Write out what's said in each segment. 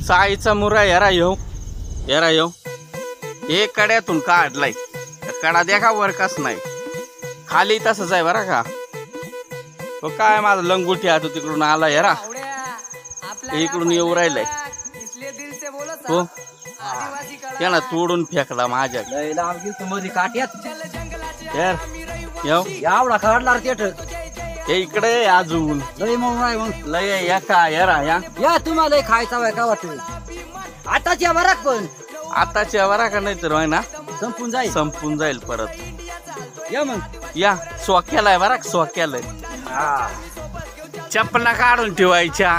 चाईचा मुरा यारा येऊ हे कड्यातून काढलाय कडा देखा वरकाच नाही खाली तसंच आहे बरं का। तो काय माझा लंगुटी आहे तो तिकडून आला यारा इकडून येऊ राहिलाय तो त्याला तोडून फेकला माझ्या यार एवढा काढला हे इकडे अजून लय मग आहे मग लय या का यारा या तुम्हाला खायचा वय का वाटत आताच या बराक पण आताच्या वरा का नाही तर ना संपून जाईल परत या मग या सोक्यालाय बरा सोक्यालाय चपला काढून ठेवायच्या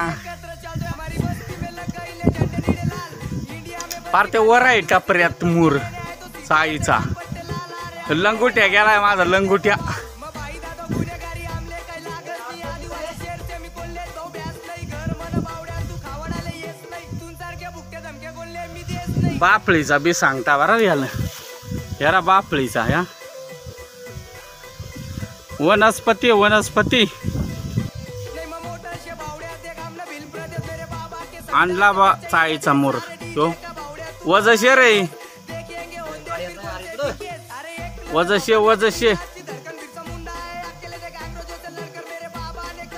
पार ते वर आहे टपऱ्यात मूर साईचा लंगुट्या गेलाय माझा लंगुट्या बापळीचा बी सांगता बरं याला यारा बापळीचा या वनस्पती आणला बा चाईचा मोर तो वजशे रे वजशे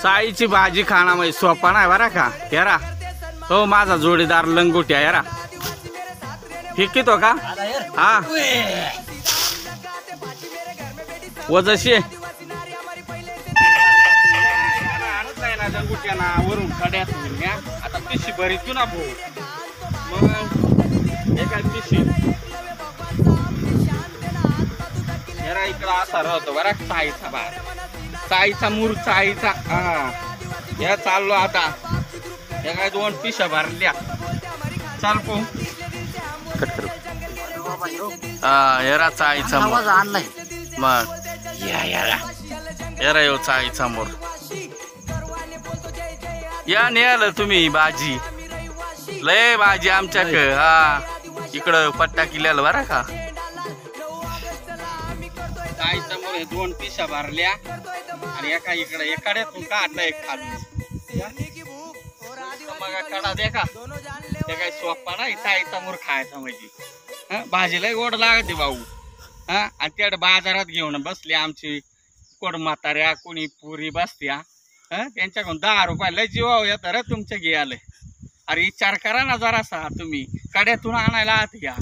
चाईची भाजी खाणं म्हणजे सोपा नाही बरा का यारा तो माझा जोडीदार लंगोट्या यारा फिकितो का हा वजशे लंगोट्याना वरून कड्यात आता पिशी भरीत ना भाऊ मग एका पिशी यारा इकडं असा राहतो बरा चाईचा बार चाईचा मूर चाईचा हा या चाललो आता या काय 2 पिशा भरल्या चाल पो हा यारा चाईचा मूर आणलाय मग यारा येऊ चाईचा मूर या नेलं तुम्ही भाजी लय भाजी आमच्याकडे हा इकडं पट्टा किल्ल्याला बरा का चाईचा मूर 2 पिशा भरल्या आणि एका इकडे एकाड्यातून काढला एक खाली मग कडा देखा ते काही सोपा नाही चाईचा मूर खायचा म्हणजे भाजीला गोड लागते भाऊ हा आणि त्याकडे बाजारात घेऊन बसले आमची कोण म्हाताऱ्या कोणी पुरी बसत्या त्यांच्याकडून 10 रुपयाला जीवाव येत रे तुमच्या घ्यायला अरे विचार करा ना जरासा तुम्ही कड्यातून आणायला आहात या